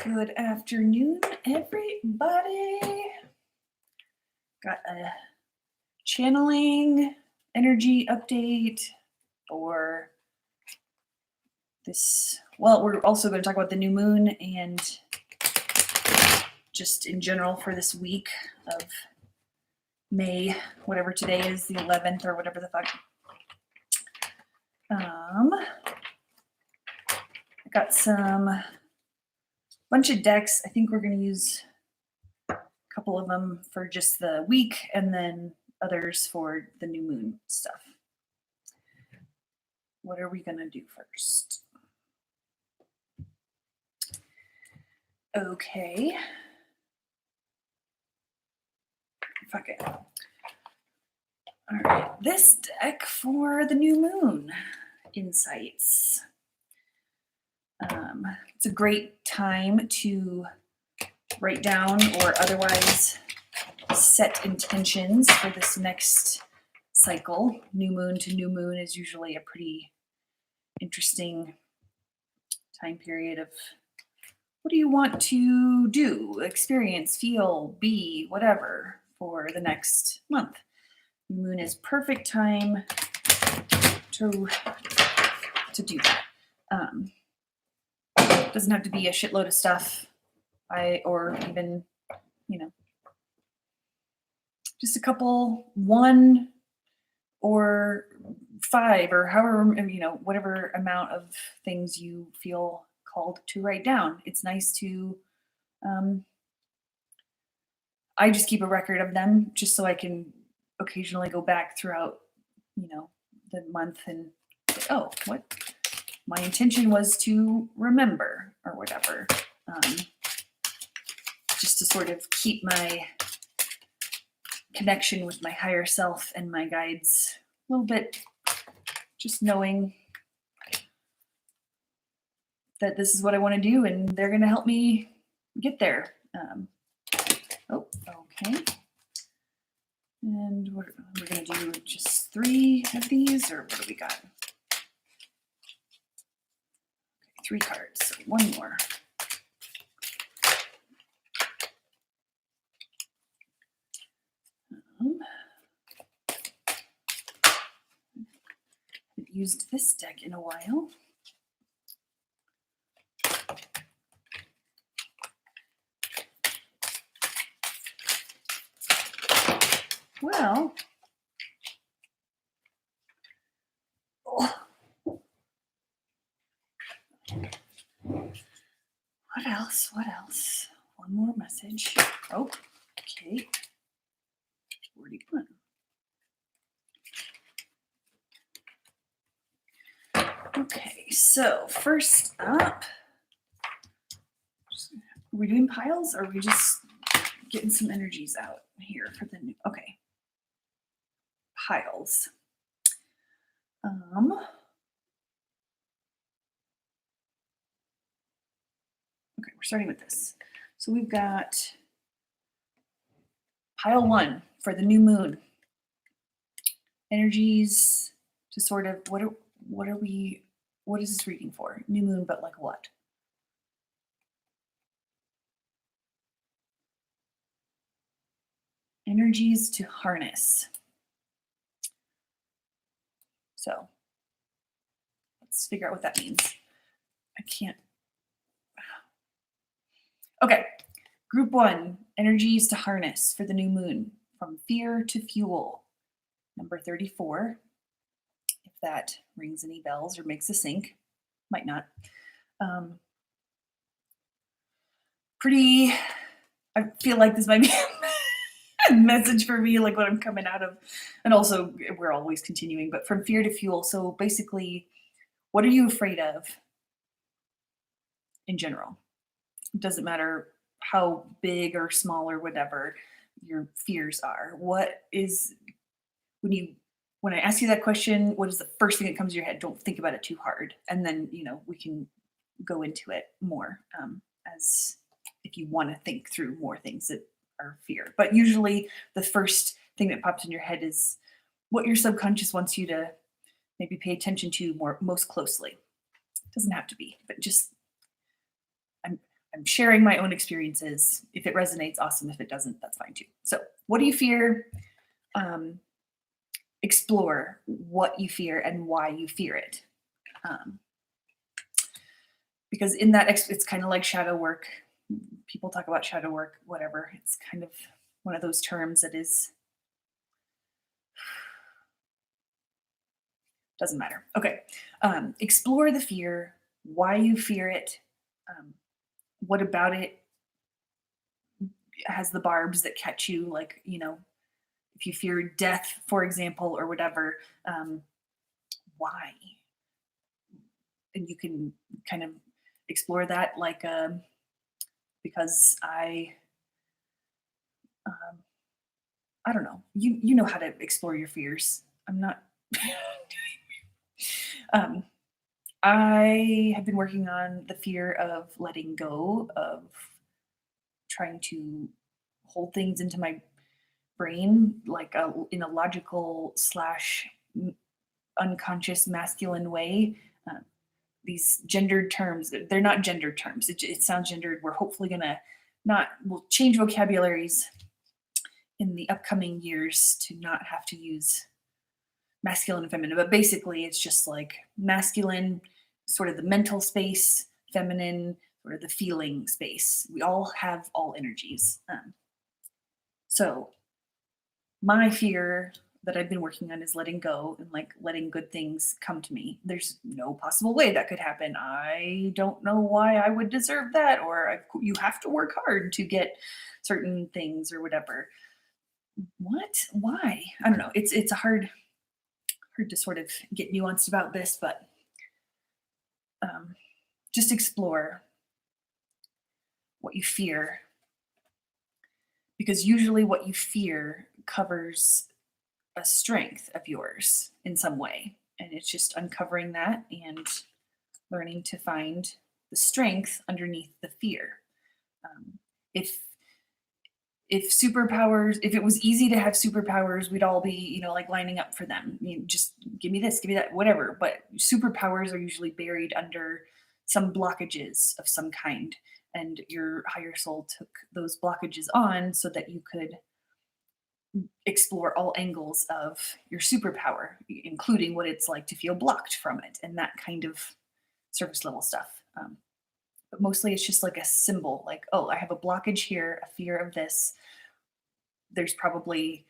Good afternoon, everybody. Got a channeling energy update for this. Well, we're also going to talk about the new moon and just in general for this week of May, whatever today is, the 11th or whatever the fuck. I got some bunch of decks. I think we're going to use a couple of them for just the week and then others for the new moon stuff. What are we going to do first? Okay. Fuck it. All right. This deck for the new moon insights. It's a great time to write down or otherwise set intentions for this next cycle. New moon to new moon is usually a pretty interesting time period of what do you want to do, experience, feel, be, whatever for the next month. New moon is perfect time to do that. Doesn't have to be a shitload of stuff, or even, just a couple, 1 or 5 or however, whatever amount of things you feel called to write down. It's nice to, I just keep a record of them just so I can occasionally go back throughout, the month and say, oh, what my intention was to remember or whatever. Just to sort of keep my connection with my higher self and my guides a little bit, just knowing that this is what I want to do and they're going to help me get there. Okay. And we're going to do just 3 of these, or what do we got? Okay, 3 cards, so 1 more. I've used this deck in a while. Well, what else? 1 more message. Oh, okay. 41. Okay, so first up, are we doing piles or are we just getting some energies out here for the new? Okay, piles. Okay, we're starting with this. So we've got pile 1 for the new moon. Energies to sort of, what is this reading for? New moon, but like what? Energies to harness. So let's figure out what that means. I can't. Okay, group 1, energies to harness for the new moon, from fear to fuel, number 34. If that rings any bells or makes a sync, might not. I feel like this might be a message for me, like what I'm coming out of. And also, we're always continuing, but from fear to fuel. So basically, what are you afraid of in general? It doesn't matter how big or small or whatever your fears are. What is, when I ask you that question, what is the first thing that comes to your head? Don't think about it too hard. And then, we can go into it more as if you want to think through more things that are fear. But usually the first thing that pops in your head is what your subconscious wants you to maybe pay attention to most closely. It doesn't have to be, but just I'm sharing my own experiences. If it resonates, awesome. If it doesn't, that's fine too. So, what do you fear? Um, Explore what you fear and why you fear it. Um, because in that, it's kind of like shadow work. People talk about shadow work, whatever. It's kind of one of those terms that is, doesn't matter. Okay. Explore the fear, why you fear it, what about it has the barbs that catch you, like, if you fear death, for example, or whatever, why? And you can kind of explore that, like, because um, I don't know, you know how to explore your fears. I'm not. um, I have been working on the fear of letting go, of trying to hold things into my brain, like in a logical slash unconscious masculine way. Uh, these gendered terms, they're not gendered terms. It sounds gendered. We're hopefully gonna not, we'll change vocabularies in the upcoming years to not have to use masculine and feminine. But basically, it's just like masculine, sort of the mental space, feminine, sort of the feeling space. We all have all energies. So my fear that I've been working on is letting go and like letting good things come to me. There's no possible way that could happen. I don't know why I would deserve that, or you have to work hard to get certain things or whatever. What? Why? I don't know. It's a hard to sort of get nuanced about this, but um, just explore what you fear, because usually what you fear covers a strength of yours in some way. And it's just uncovering that and learning to find the strength underneath the fear. Um, if if it was easy to have superpowers, we'd all be, like lining up for them. Just give me this, give me that, whatever. But superpowers are usually buried under some blockages of some kind. And your higher soul took those blockages on so that you could explore all angles of your superpower, including what it's like to feel blocked from it and that kind of surface level stuff. But mostly it's just like a symbol, like, oh, I have a blockage here, a fear of this. There's probably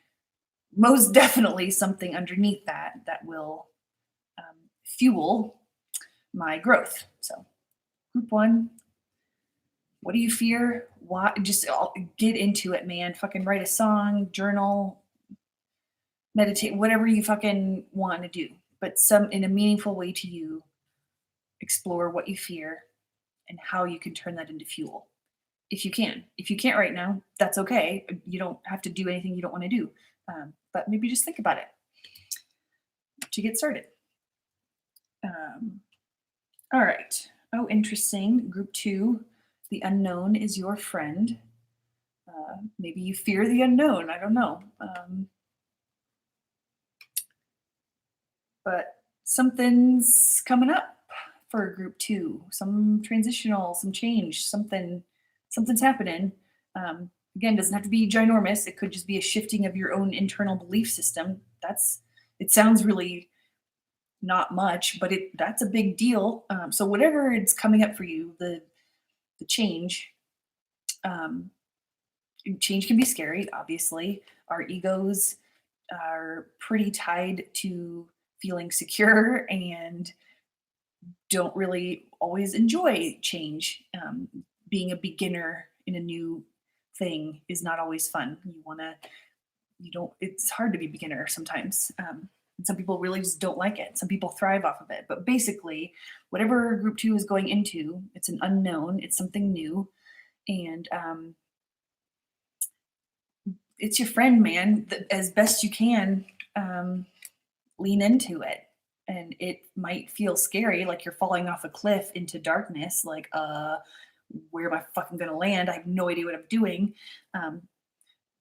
most definitely something underneath that will fuel my growth. So, group one, what do you fear? Why? Just get into it, man. Fucking write a song, journal, meditate, whatever you fucking want to do, but some in a meaningful way to you. Explore what you fear and how you can turn that into fuel. If you can. If you can't right now, that's okay. You don't have to do anything you don't want to do. But maybe just think about it to get started. All right. Oh, interesting. Group two, the unknown is your friend. Maybe you fear the unknown. I don't know. But something's coming up for group two. Some transitional, some change, something's happening. Again, doesn't have to be ginormous. It could just be a shifting of your own internal belief system. It sounds really not much, but that's a big deal. So whatever it's coming up for you, the change, change can be scary. Obviously, our egos are pretty tied to feeling secure and don't really always enjoy change. Being a beginner in a new thing is not always fun. It's hard to be a beginner sometimes. And some people really just don't like it. Some people thrive off of it. But basically, whatever group two is going into, it's an unknown, it's something new. And it's your friend, man. As best you can, lean into it. And it might feel scary, like you're falling off a cliff into darkness, like, where am I fucking gonna land? I have no idea what I'm doing.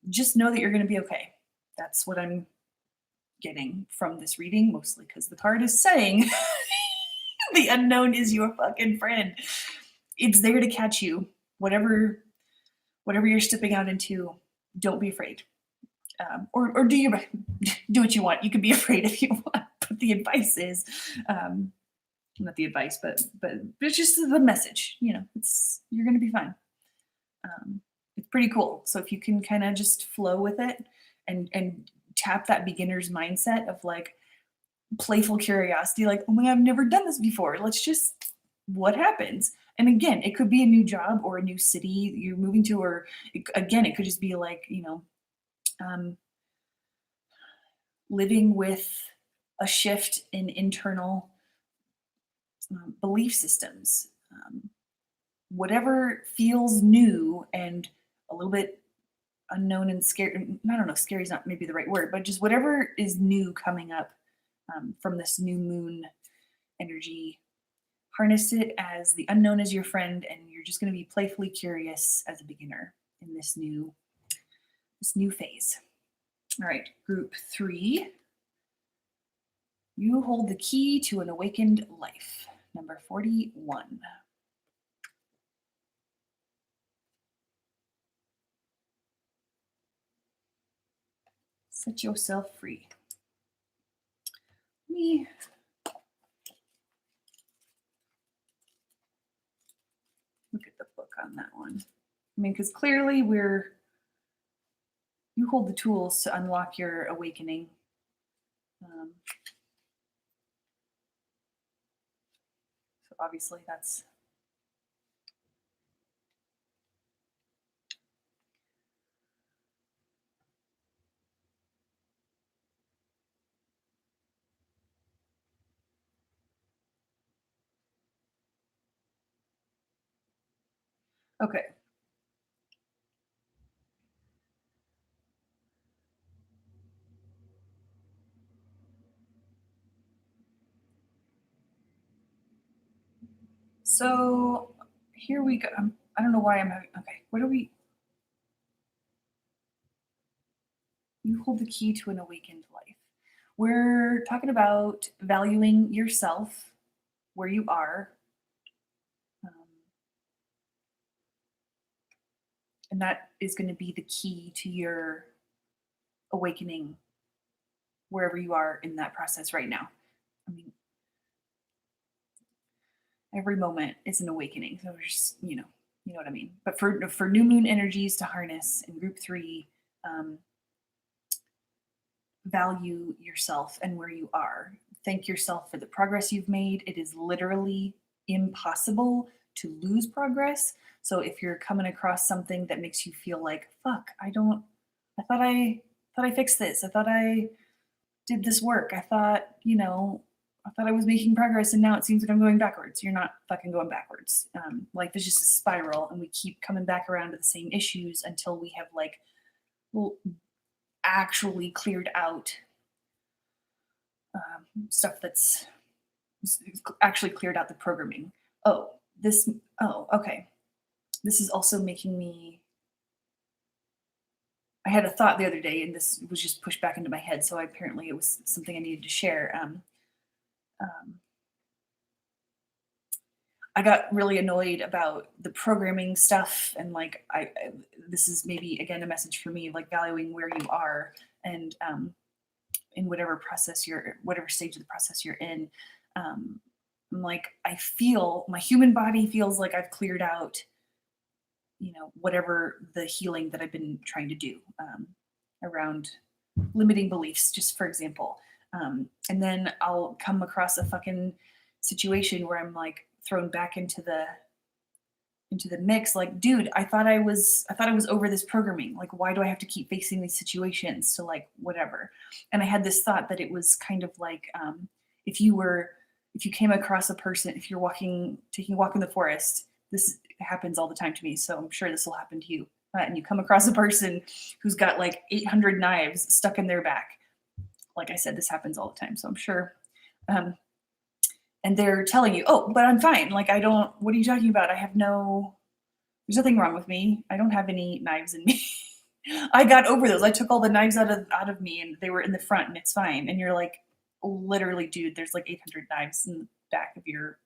Just know that you're gonna be okay. That's what I'm getting from this reading, mostly because the card is saying the unknown is your fucking friend. It's there to catch you. whatever you're stepping out into, don't be afraid. Or do what you want. You can be afraid if you want. But the advice is, not the advice, but it's just the message. It's you're gonna be fine. It's pretty cool. So if you can kind of just flow with it and tap that beginner's mindset of like playful curiosity, like, oh my God, I've never done this before. Let's just what happens. And again, it could be a new job or a new city you're moving to, or again, it could just be like, um, living with a shift in internal belief systems. Whatever feels new and a little bit unknown and scary, I don't know, scary is not maybe the right word, but just whatever is new coming up from this new moon energy, harness it as the unknown is your friend, and you're just going to be playfully curious as a beginner in this new phase. All right, group 3. You hold the key to an awakened life. Number 41. Set yourself free. Let me look at the book on that one. I mean, because clearly you hold the tools to unlock your awakening. So obviously that's okay. So here we go. I don't know why I'm having, okay, what are we? You hold the key to an awakened life. We're talking about valuing yourself where you are. Um, and that is going to be the key to your awakening wherever you are in that process right now. I mean, every moment is an awakening. So we're just, you know what I mean. But for new moon energies to harness in group 3, value yourself and where you are. Thank yourself for the progress you've made. It is literally impossible to lose progress. So if you're coming across something that makes you feel like, fuck, I thought I fixed this. I thought I did this work. I thought I was making progress and now it seems like I'm going backwards. You're not fucking going backwards. Life is just a spiral and we keep coming back around to the same issues until we have actually cleared out stuff that's actually cleared out the programming. Okay. This is also making me. I had a thought the other day, and this was just pushed back into my head. So apparently, it was something I needed to share. I got really annoyed about the programming stuff, and this is maybe again a message for me, like valuing where you are and in whatever stage of the process you're in. I feel my human body feels like I've cleared out, whatever the healing that I've been trying to do around limiting beliefs, just for example. And then I'll come across a fucking situation where I'm like thrown back into the mix. Like, dude, I thought I was over this programming. Like, why do I have to keep facing these situations? So like, whatever. And I had this thought that it was kind of like, if you came across a person, if you're taking a walk in the forest, this happens all the time to me. So I'm sure this will happen to you. And you come across a person who's got like 800 knives stuck in their back. Like I said, this happens all the time. So I'm sure. And they're telling you, oh, but I'm fine. Like, what are you talking about? There's nothing wrong with me. I don't have any knives in me. I got over those. I took all the knives out of me and they were in the front and it's fine. And you're like, literally, dude, there's like 800 knives in the back of your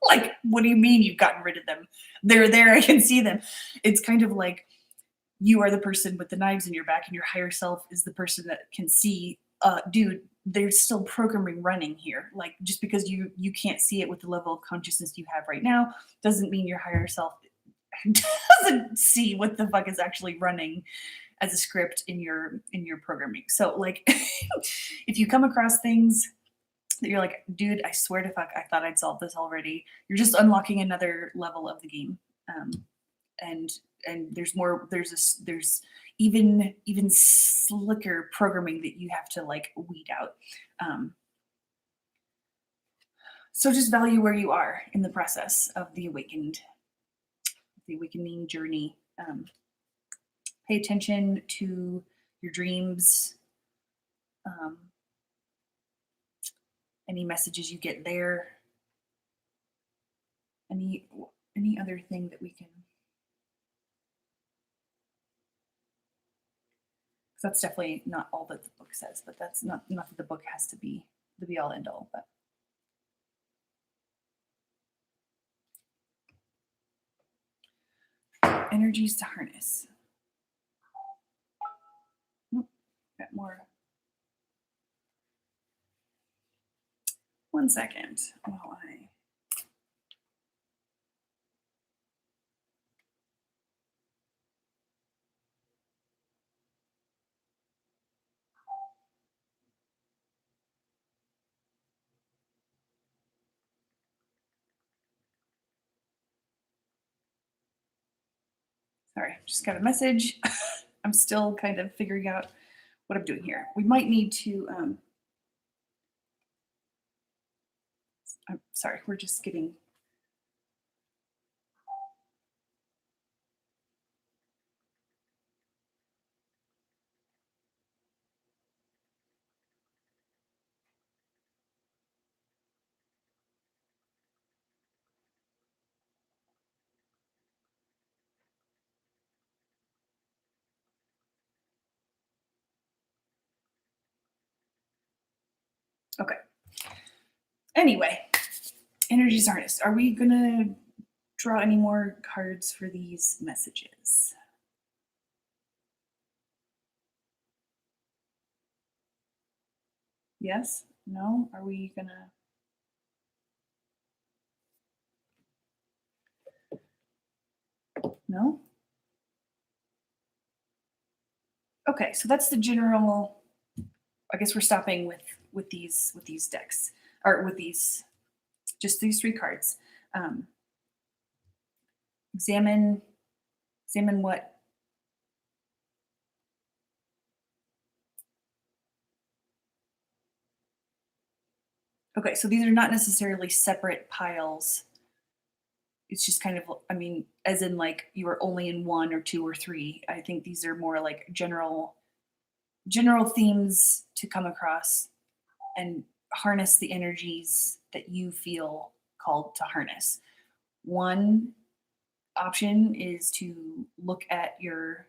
Like, what do you mean you've gotten rid of them? They're there, I can see them. It's kind of like you are the person with the knives in your back, and your higher self is the person that can see, dude, there's still programming running here. Like, just because you can't see it with the level of consciousness you have right now doesn't mean your higher self doesn't see what the fuck is actually running as a script in your programming. So like if you come across things that you're like, dude, I swear to fuck, I thought I'd solved this already. You're just unlocking another level of the game. And there's more. There's even slicker programming that you have to like weed out. So just value where you are in the process of the awakening journey. Pay attention to your dreams. Any messages you get there. Any other thing that we can. That's definitely not all that the book says, but that's not that the book has to be the be all end all. But energies to harness. Got more. 1 second while I. Sorry, just got a message. I'm still kind of figuring out what I'm doing here. We might need to. I'm sorry, we're just getting. Okay. Anyway, energies harnessed. Are we gonna draw any more cards for these messages? Yes? No? Are we gonna? No? Okay, so that's the general. I guess we're stopping with these decks, or with these just these 3 cards. Examine what. Okay, so these are not necessarily separate piles. It's just kind of, I mean, as in like you are only in 1 or 2 or 3. I think these are more like general themes to come across and harness the energies that you feel called to harness. One option is to look at your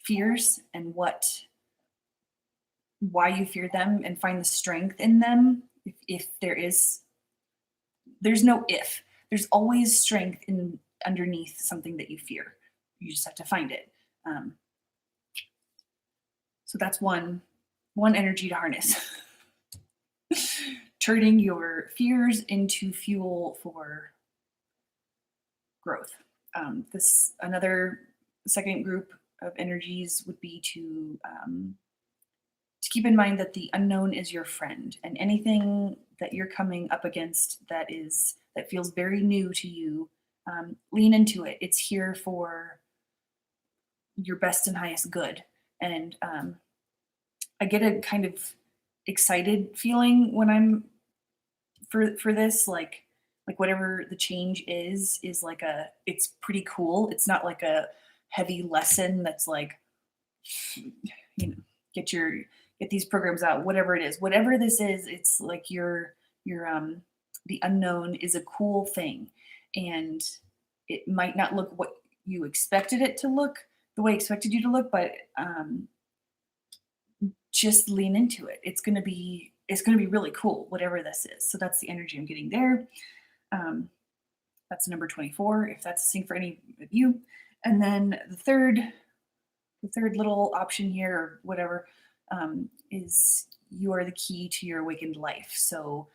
fears and why you fear them, and find the strength in them. If there's no if. There's always strength in underneath something that you fear. You just have to find it. So that's one energy to harness. Turning your fears into fuel for growth. This another second group of energies would be to keep in mind that the unknown is your friend, and anything that you're coming up against that feels very new to you, lean into it. It's here for your best and highest good. And I get a kind of excited feeling when I'm for this, like whatever the change is like it's pretty cool. It's not like a heavy lesson that's like, you know, get these programs out, whatever it is, whatever this is. It's like your the unknown is a cool thing, and it might not look what you expected it to look, the way I expected you to look, but just lean into it. It's gonna be really cool, whatever this is. So that's the energy I'm getting there. That's number 24, if that's a sync for any of you. And then the third little option here, or whatever, is you are the key to your awakened life. So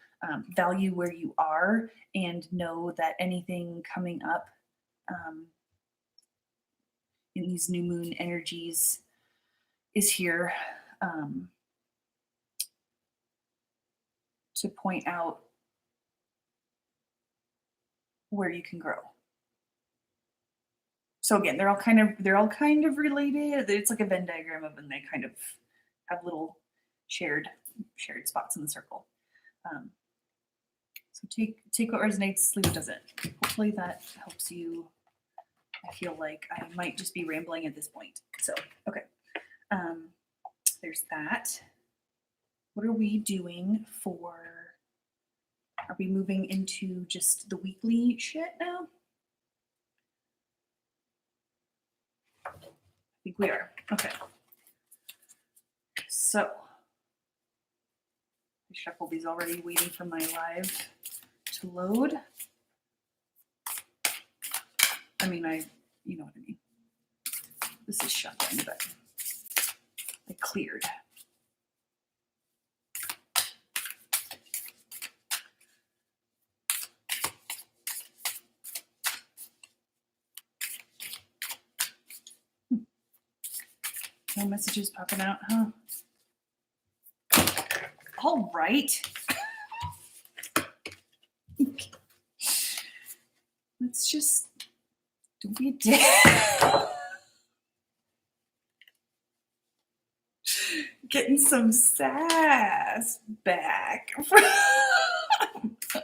value where you are and know that anything coming up in these new moon energies is here to point out where you can grow. So again, they're all kind of related. It's like a Venn diagram of them. They kind of have little shared spots in the circle. So take what resonates, leave what doesn't. Hopefully that helps you. I feel like I might just be rambling at this point. So okay, there's that. What are we doing for? Are we moving into just the weekly shit now? I think we are. Okay. So I shuffled these already, waiting for my live to load. I mean, you know what I mean. This is shuffling, but I cleared. No messages popping out, huh? All right. Let's just don't be a dick. Getting some sass back.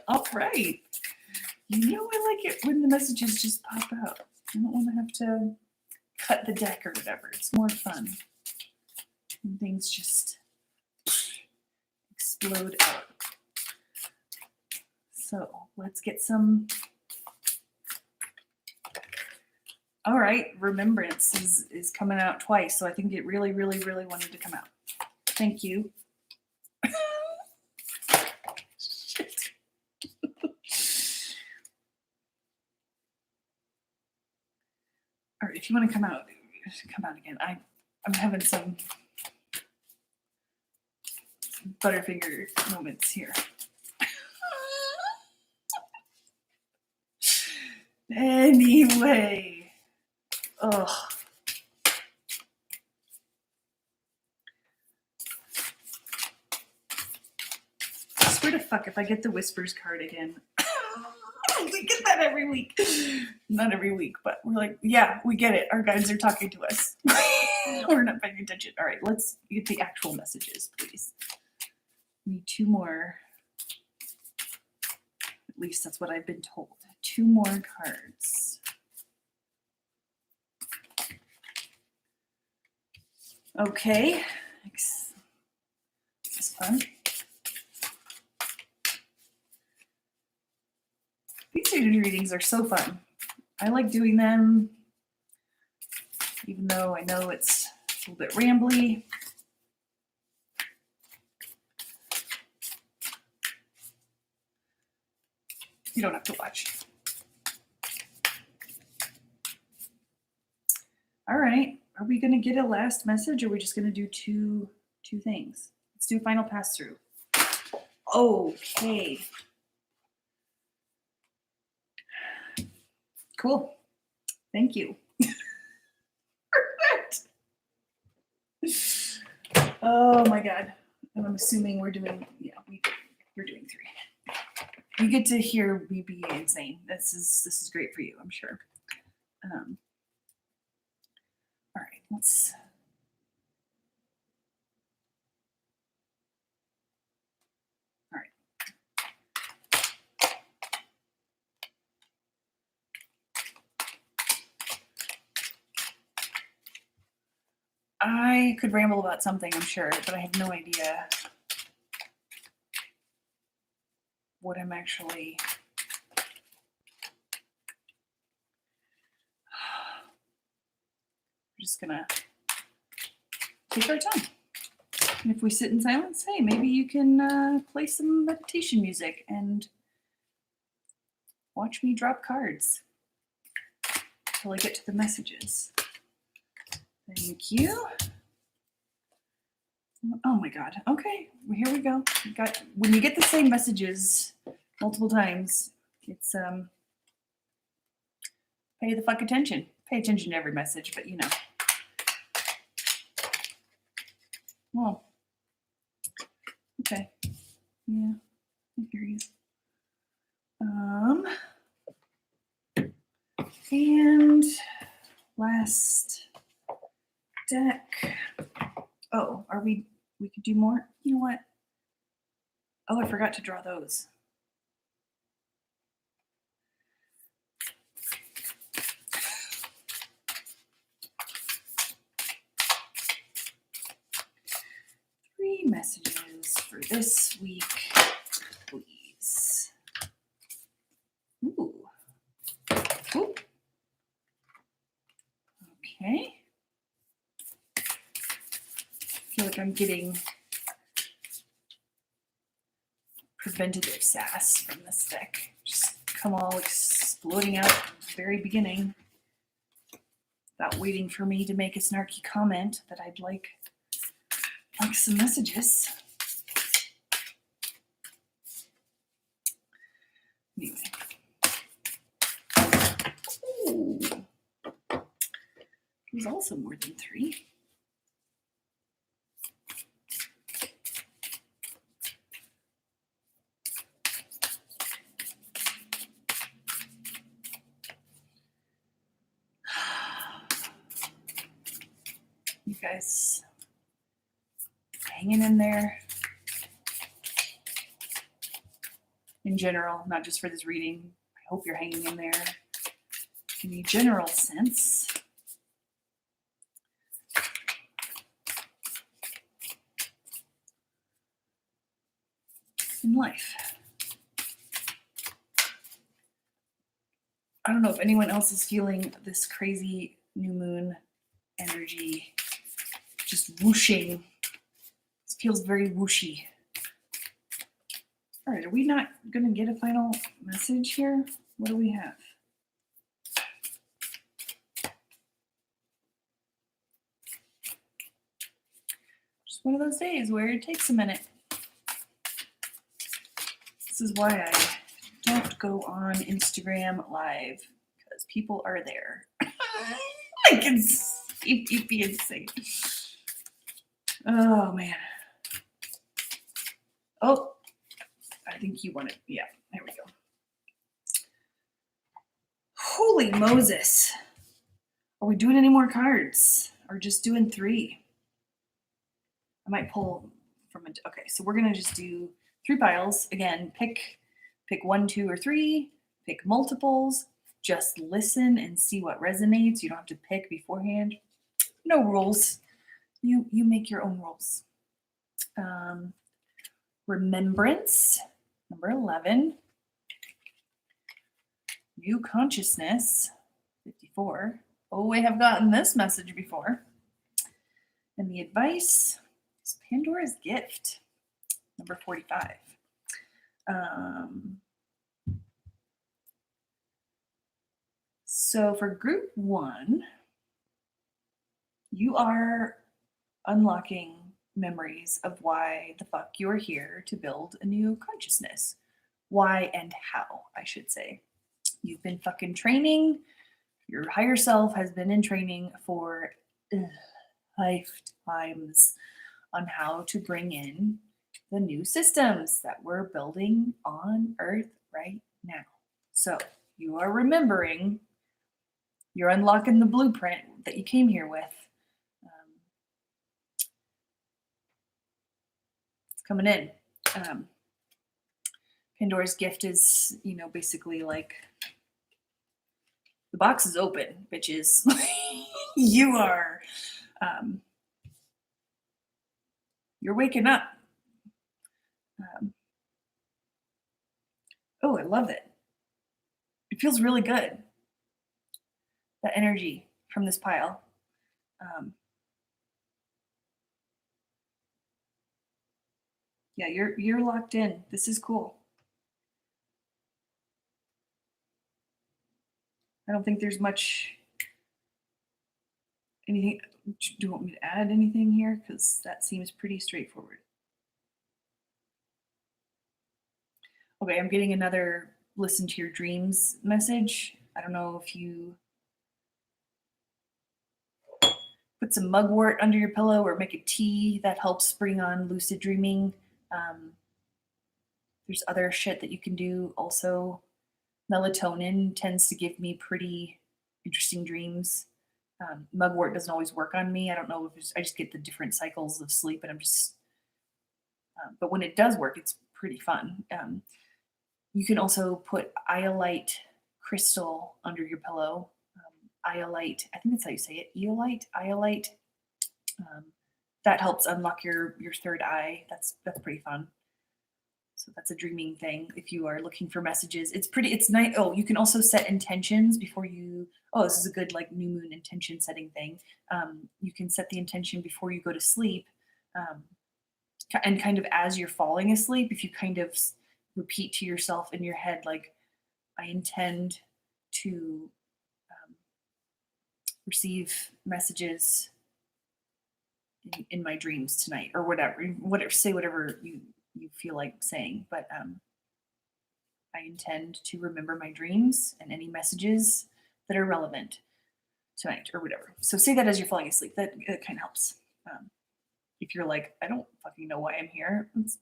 All right. You know I like it when the messages just pop out. I don't want to have to cut the deck or whatever. It's more fun when things just explode out. So let's get some. All right, Remembrance is coming out twice, so I think it really, really, really wanted to come out. Thank you. Shit. All right, if you want to come out again. I'm having some Butterfinger moments here. Anyway, ugh. I swear to fuck if I get the Whispers card again. We get that every week. Not every week, but we're like, yeah, we get it. Our guides are talking to us. We're not paying attention. All right, let's get the actual messages, please. We need 2 more. At least that's what I've been told. 2 more cards. Okay. This is fun. These readings are so fun. I like doing them, even though I know it's a little bit rambly. You don't have to watch. All right. Are we going to get a last message, or are we just going to do two things? Let's do a final pass through. Okay. Cool. Thank you. Perfect. Oh my God. And I'm assuming we're doing, yeah, we're doing 3. You get to hear me be insane. This is great for you, I'm sure. All right, let's. All right. I could ramble about something, I'm sure, but I have no idea what I'm actually. We're just gonna take our time. And if we sit in silence, hey, maybe you can play some meditation music and Watch me drop cards till I get to the messages. Thank you. Oh my God. Okay, well, here we go. When you get the same messages multiple times, it's pay the fuck attention. Pay attention to every message, but you know. Well, okay. Yeah, I hear you. And last deck. Oh, we could do more? You know what? Oh, I forgot to draw those. Three messages for this week, please. Ooh. Ooh. Okay. I feel like I'm getting preventative sass from this deck. Just come all exploding out at the very beginning without waiting for me to make a snarky comment that I'd like some messages. Anyway. Ooh. There's also more than three. You guys hanging in there? In general, not just for this reading. I hope you're hanging in there in a general sense. In life. I don't know if anyone else is feeling this crazy new moon energy just whooshing. This feels very whooshy. All right, are we not going to get a final message here? What do we have? Just one of those days where it takes a minute. This is why I don't go on Instagram Live, because people are there. I can see you being insane. Oh, man. Oh, I think you want it. Yeah, there we go. Holy Moses. Are we doing any more cards? Or just doing three? I might pull from it. Okay, so we're going to just do three piles. Again, pick 1, 2, or 3. Pick multiples. Just listen and see what resonates. You don't have to pick beforehand. No rules. You make your own rules. Remembrance, number 11. New consciousness, 54. Oh, I have gotten this message before. And the advice is Pandora's Gift, number 45. So for group 1, you are unlocking memories of why the fuck you're here to build a new consciousness. Why and how, I should say. You've been fucking training. Your higher self has been in training for lifetimes on how to bring in the new systems that we're building on Earth right now. So you are remembering, you're unlocking the blueprint that you came here with. It's coming in. Pandora's Gift is, basically like the box is open, bitches. You are, you're waking up. Oh, I love it. It feels really good. That energy from this pile. Yeah, you're locked in. This is cool. I don't think there's much anything. Do you want me to add anything here? Because that seems pretty straightforward. Okay, I'm getting another listen to your dreams message. I don't know if you put some mugwort under your pillow or make a tea that helps bring on lucid dreaming. There's other shit that you can do also. Melatonin tends to give me pretty interesting dreams. Mugwort doesn't always work on me. I don't know if I just get the different cycles of sleep, and I'm just. But when it does work, it's pretty fun. You can also put iolite crystal under your pillow. Iolite, I think that's how you say it. Iolite. Um, that helps unlock your third eye. That's pretty fun. So that's a dreaming thing. If you are looking for messages, it's nice. Oh, you can also set intentions before you. Oh, this is a good like new moon intention setting thing. You can set the intention before you go to sleep, um, and kind of as you're falling asleep, if you kind of repeat to yourself in your head like, I intend to receive messages in my dreams tonight, or whatever. Say whatever you feel like saying, but I intend to remember my dreams and any messages that are relevant tonight, or whatever. So say that as you're falling asleep. That kind of helps. If you're like, I don't fucking know why I'm here, let's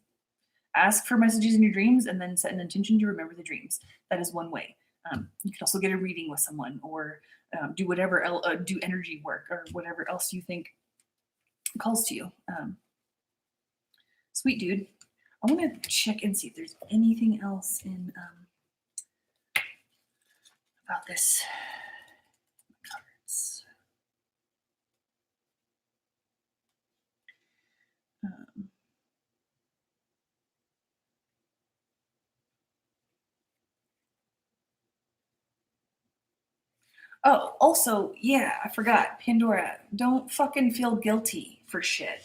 ask for messages in your dreams and then set an intention to remember the dreams. That is one way. You can also get a reading with someone, or do whatever, do energy work, or whatever else you think calls to you. Sweet dude. I want to check and see if there's anything else in about this cards. Oh, also, yeah, I forgot. Pandora, don't fucking feel guilty for shit.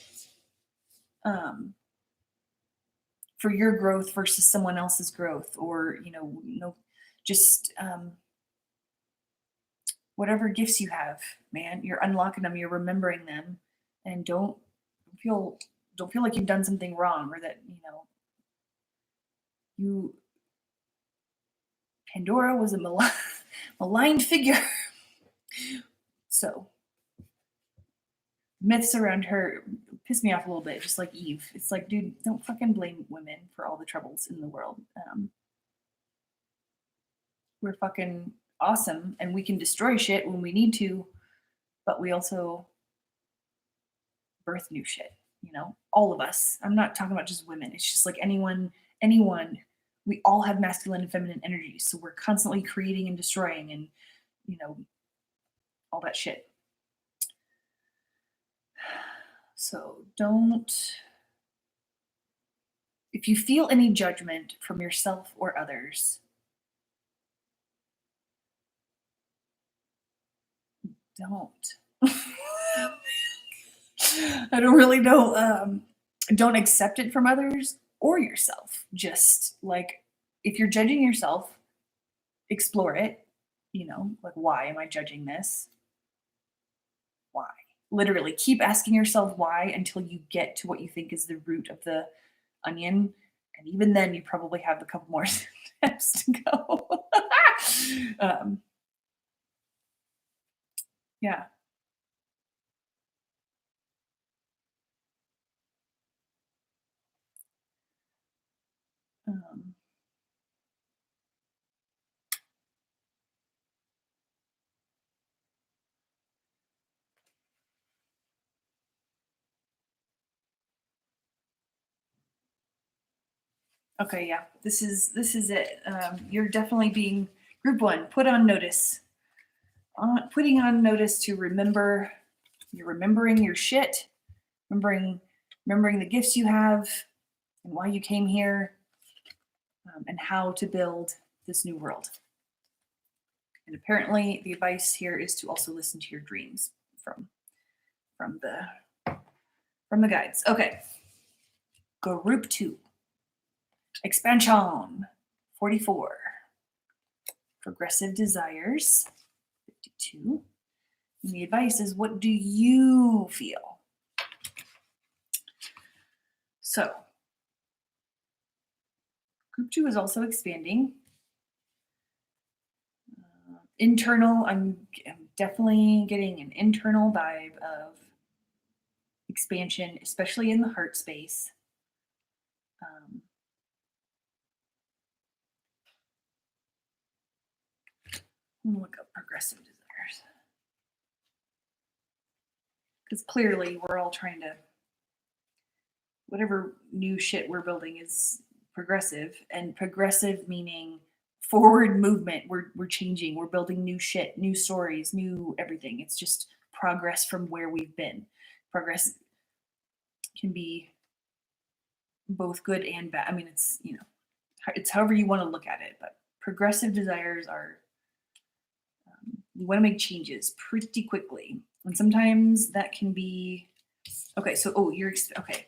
For your growth versus someone else's growth, or just whatever gifts you have, man. You're unlocking them, you're remembering them, and feel don't feel like you've done something wrong, or that you Pandora was a maligned figure. So myths around her piss me off a little bit, just like Eve. It's like, dude, don't fucking blame women for all the troubles in the world. We're fucking awesome, and we can destroy shit when we need to, but we also birth new shit. All of us. I'm not talking about just women. It's just like anyone. We all have masculine and feminine energies, so we're constantly creating and destroying, and all that shit. So if you feel any judgment from yourself or others, don't. I don't really know. Don't accept it from others or yourself. Just like, if you're judging yourself, explore it. Like, why am I judging this? Why? Literally, keep asking yourself why until you get to what you think is the root of the onion. And even then, you probably have a couple more steps to go. Yeah. Um, okay, yeah, this is it. You're definitely being group one. Put on notice. Putting on notice to remember. You're remembering your shit. Remembering the gifts you have, and why you came here, and how to build this new world. And apparently, the advice here is to also listen to your dreams from the guides. Okay. Group 2. Expansion 44. Progressive desires. 2. And the advice is, what do you feel? So, group 2 is also expanding. Internal, I'm definitely getting an internal vibe of expansion, especially in the heart space. I'm gonna look up progressive desires. Because clearly we're all trying to, whatever new shit we're building is progressive, and progressive meaning forward movement. We're changing, we're building new shit, new stories, new everything. It's just progress from where we've been. Progress can be both good and bad. I mean, it's, you know, it's however you want to look at it, but progressive desires are, you want to make changes pretty quickly. And sometimes that can be, okay, so, okay,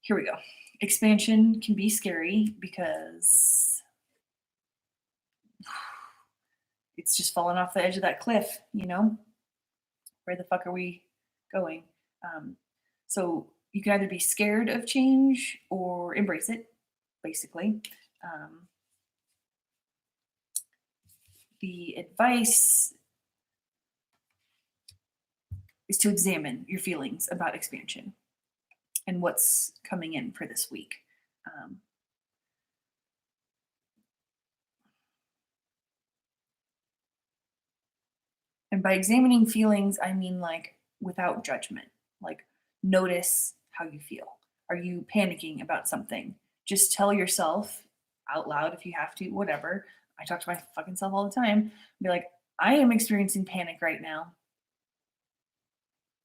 here we go. Expansion can be scary because it's just falling off the edge of that cliff, you know? Where the fuck are we going? So you can either be scared of change or embrace it, basically. The advice is to examine your feelings about expansion and what's coming in for this week. And by examining feelings, I mean like without judgment. Like, notice how you feel. Are you panicking about something? Just tell yourself out loud if you have to, whatever. I talk to my fucking self all the time. Be like, I am experiencing panic right now.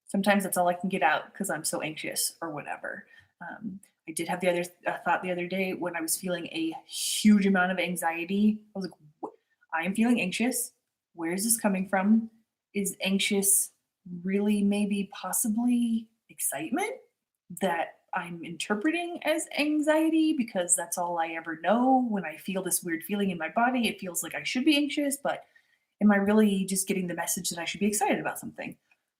Sometimes that's all I can get out because I'm so anxious or whatever. I did have the other thought the other day when I was feeling a huge amount of anxiety. I was like, I am feeling anxious. Where is this coming from? Is anxious really maybe possibly excitement that I'm interpreting as anxiety because that's all I ever know? When I feel this weird feeling in my body, it feels like I should be anxious, but am I really just getting the message that I should be excited about something?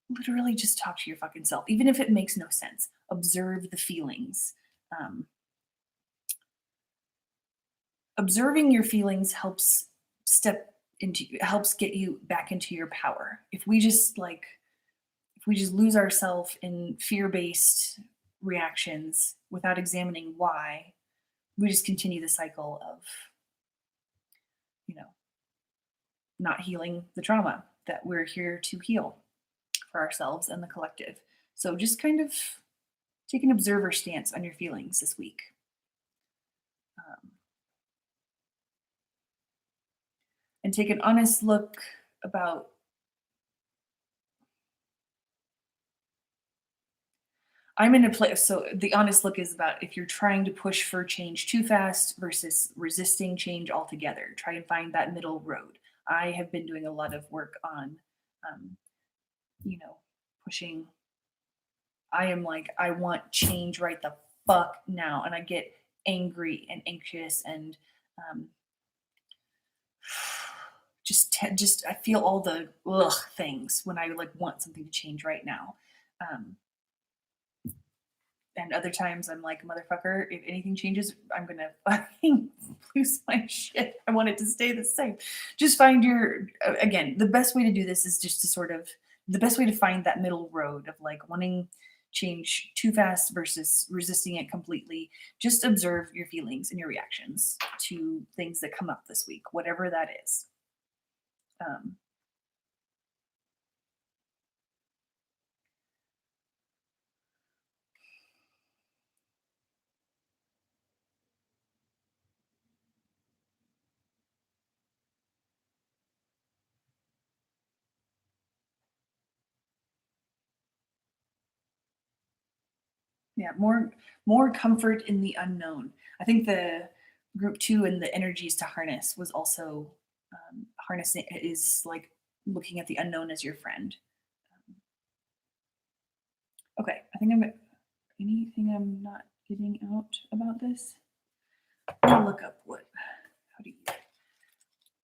Literally just talk to your fucking self, even if it makes no sense. Observe the feelings. Observing your feelings helps get you back into your power. If we just lose ourselves in fear-based reactions without examining why, we just continue the cycle of, you know, not healing the trauma that we're here to heal for ourselves and the collective. So just kind of take an observer stance on your feelings this week. And take an honest look about I'm in a place. So the honest look is about if you're trying to push for change too fast versus resisting change altogether. Try and find that middle road. I have been doing a lot of work on, um, you know, pushing. I am like, I want change right the fuck now. And I get angry and anxious and just I feel all the ugh things when I like want something to change right now. And other times I'm like, motherfucker, if anything changes, I'm gonna fucking lose my shit. I want it to stay the same. Just find your, again, the best way to do this is just to sort of, the best way to find that middle road of like wanting change too fast versus resisting it completely. Just observe your feelings and your reactions to things that come up this week, whatever that is. Yeah, more comfort in the unknown. I think the group 2 and the energies to harness was also harnessing is like looking at the unknown as your friend. Okay, I think I'm anything I'm not getting out about this. I'm gonna look up what how do you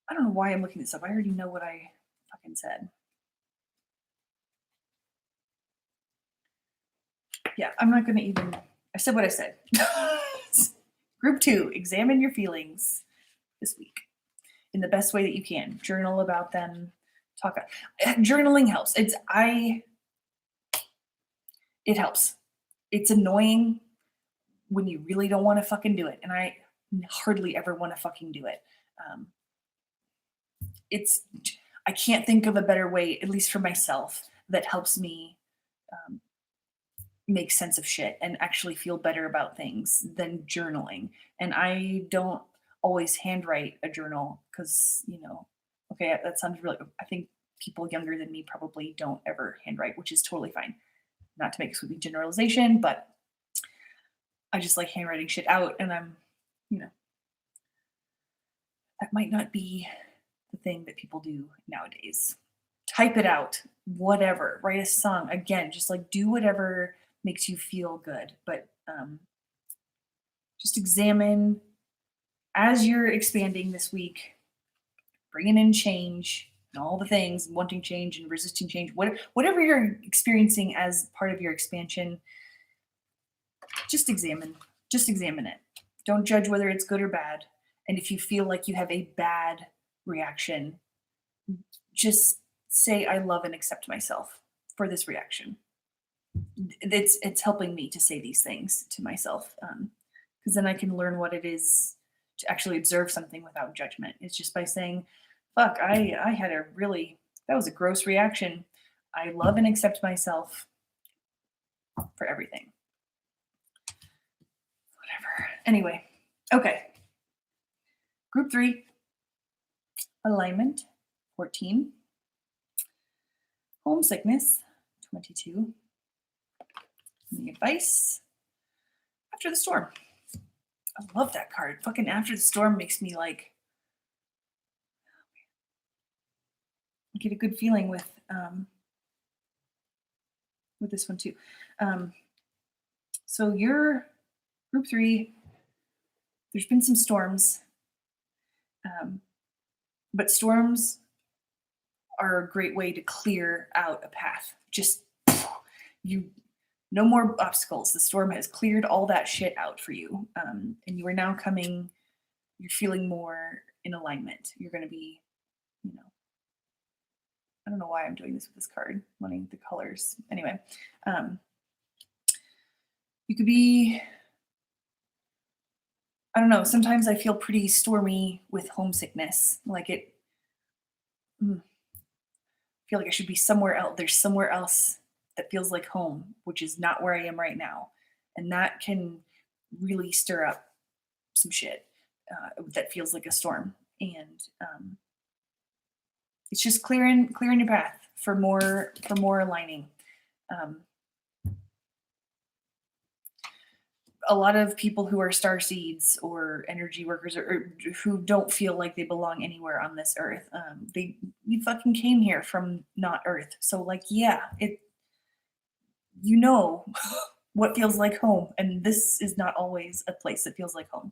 I don't know why I'm looking this up. I already know what I fucking said. Yeah, I'm not going to even. I said what I said. Group 2, examine your feelings this week in the best way that you can. Journal about them. Talk. Journaling helps. It helps. It's annoying when you really don't want to fucking do it, and I hardly ever want to fucking do it. Um, it's I can't think of a better way, at least for myself, that helps me um, make sense of shit and actually feel better about things than journaling. And I don't always handwrite a journal because, okay, that sounds really, I think people younger than me probably don't ever handwrite, which is totally fine. Not to make a sweeping generalization, but I just like handwriting shit out. And that might not be the thing that people do nowadays. Type it out, whatever, write a song. Again, just like do whatever makes you feel good. But just examine as you're expanding this week, bringing in change and all the things, wanting change and resisting change, whatever you're experiencing as part of your expansion, just examine it. Don't judge whether it's good or bad. And if you feel like you have a bad reaction, just say, I love and accept myself for this reaction. It's helping me to say these things to myself, because then I can learn what it is to actually observe something without judgment. It's just by saying, fuck, I had that was a gross reaction. I love and accept myself for everything. Whatever. Anyway, okay. Group 3, alignment, 14. Homesickness, 22. And the advice, after the storm. I love that card. Fucking after the storm makes me like get a good feeling with this one too. So your group 3, there's been some storms, but storms are a great way to clear out a path. Just no more obstacles. The storm has cleared all that shit out for you, and you are now you're feeling more in alignment. You're going to be, I don't know why I'm doing this with this card, wanting the colors. Anyway, you could be, I don't know, sometimes I feel pretty stormy with homesickness. Like I feel like I should be somewhere else. There's somewhere else that feels like home, which is not where I am right now. And that can really stir up some shit that feels like a storm. And it's just clearing your path for more aligning. A lot of people who are star seeds or energy workers or who don't feel like they belong anywhere on this earth, we fucking came here from not Earth. So like, yeah, what feels like home, and this is not always a place that feels like home.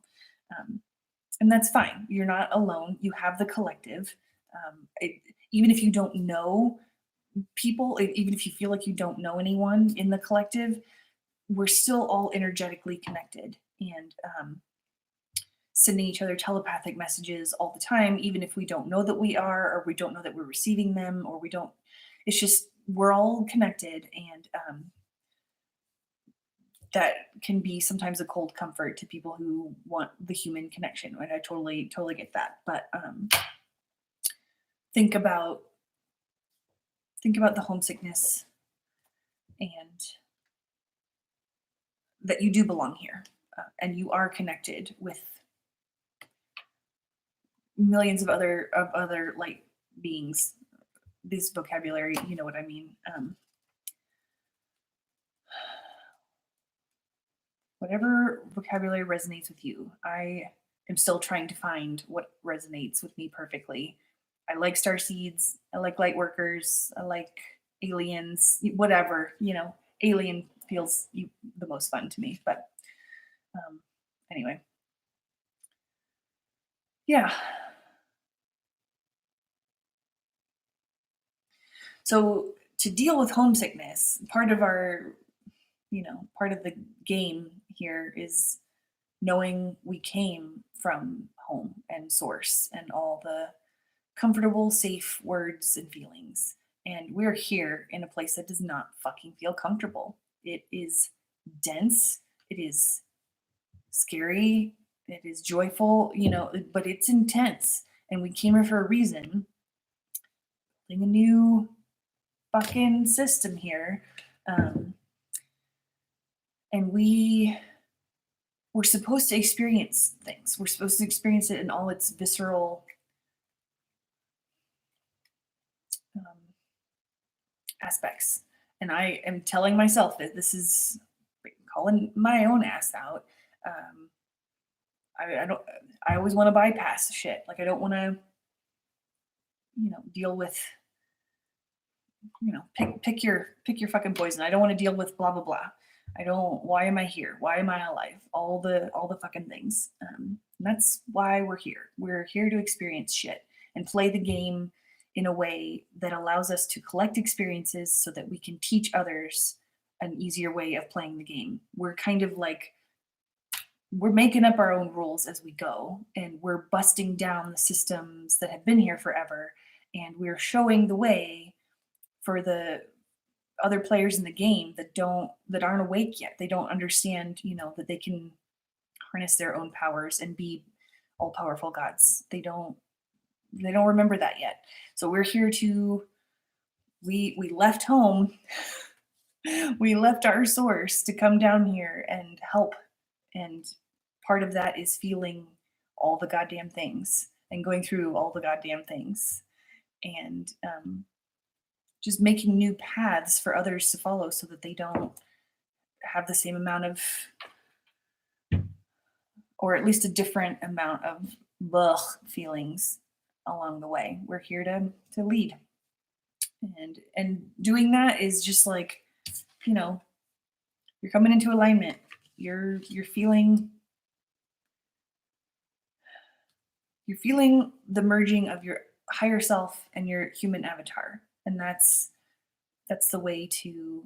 And that's fine. You're not alone. You have the collective. Even if you don't know people, even if you feel like you don't know anyone in the collective, we're still all energetically connected and sending each other telepathic messages all the time, even if we don't know that we are, or we don't know that we're receiving them, or we don't. It's just we're all connected, and that can be sometimes a cold comfort to people who want the human connection. Right? I totally get that. But think about the homesickness and that you do belong here, and you are connected with millions of other light beings. This vocabulary, you know what I mean. Whatever vocabulary resonates with you. I am still trying to find what resonates with me perfectly. I like star seeds. I like light workers. I like aliens. Whatever, alien feels the most fun to me. But anyway, yeah. So to deal with homesickness, part of our, part of the game here is knowing we came from home and source and all the comfortable, safe words and feelings. And we're here in a place that does not fucking feel comfortable. It is dense. It is scary. It is joyful, but it's intense. And we came here for a reason. Building a new fucking system here. And we're supposed to experience things. We're supposed to experience it in all its visceral aspects. And I am telling myself that this is calling my own ass out. I don't. I always want to bypass shit. Like I don't want to, deal with. Pick your fucking poison. I don't want to deal with blah blah blah. I don't. Why am I here? Why am I alive? All the fucking things. And that's why we're here. We're here to experience shit and play the game in a way that allows us to collect experiences so that we can teach others an easier way of playing the game. We're kind of like we're making up our own rules as we go, and we're busting down the systems that have been here forever, and we're showing the way for the other players in the game that aren't awake yet. They don't understand, that they can harness their own powers and be all powerful gods. They don't remember that yet. So we're here to we left home. We left our source to come down here and help. And part of that is feeling all the goddamn things and going through all the goddamn things and just making new paths for others to follow so that they don't have the same amount of, or at least a different amount of feelings along the way. We're here to lead. And doing that is just like, you're coming into alignment. You're feeling the merging of your higher self and your human avatar. And that's the way to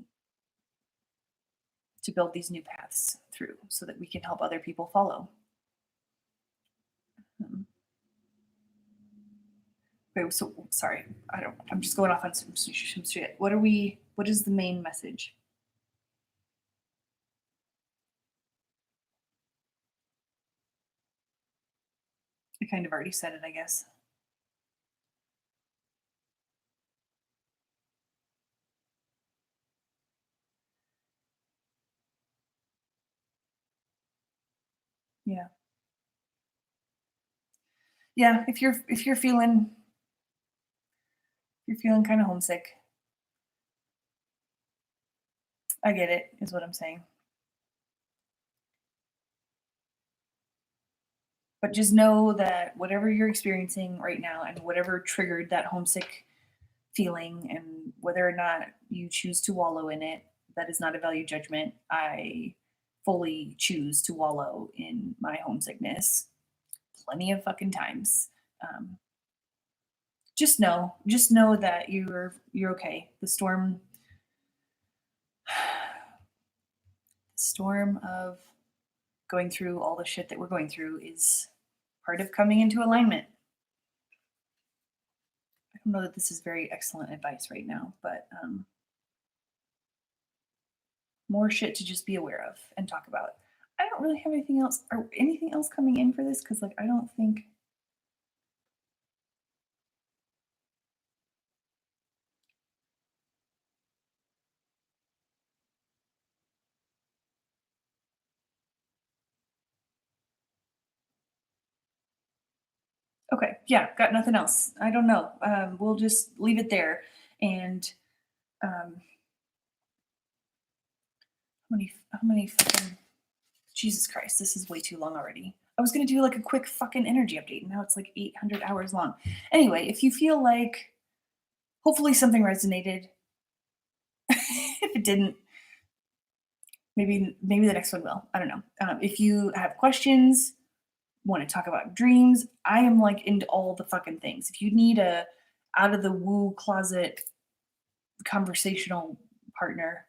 build these new paths through so that we can help other people follow. Wait, so sorry, I'm just going off on some shit. What is the main message? I kind of already said it, I guess. Yeah. Yeah, if you're feeling kind of homesick, I get it, is what I'm saying. But just know that whatever you're experiencing right now and whatever triggered that homesick feeling and whether or not you choose to wallow in it, that is not a value judgment. I fully choose to wallow in my homesickness plenty of fucking times. Just know that you're okay. The storm of going through all the shit that we're going through is part of coming into alignment. I don't know that this is very excellent advice right now, but more shit to just be aware of and talk about. I don't really have anything else or anything else coming in for this because I don't think. Okay, yeah, got nothing else. I don't know. We'll just leave it there. And how many fucking Jesus Christ, this is way too long already. I was gonna do like a quick fucking energy update, and now it's like 800 hours long. Anyway, if you feel like hopefully something resonated. If it didn't, maybe the next one will. I don't know. If you have questions, want to talk about dreams, I am like into all the fucking things. If you need a out of the woo closet conversational partner.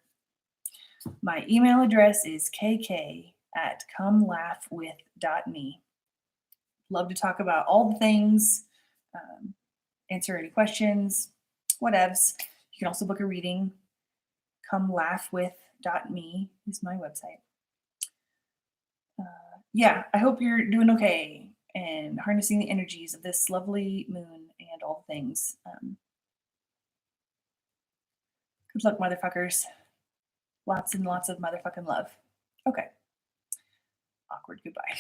My email address is kk@comelaughwith.me. Love to talk about all the things, answer any questions, whatevs. You can also book a reading. Comelaughwith.me is my website. Yeah, I hope you're doing okay and harnessing the energies of this lovely moon and all things. Good luck, motherfuckers. Lots and lots of motherfucking love. Okay. Awkward goodbye.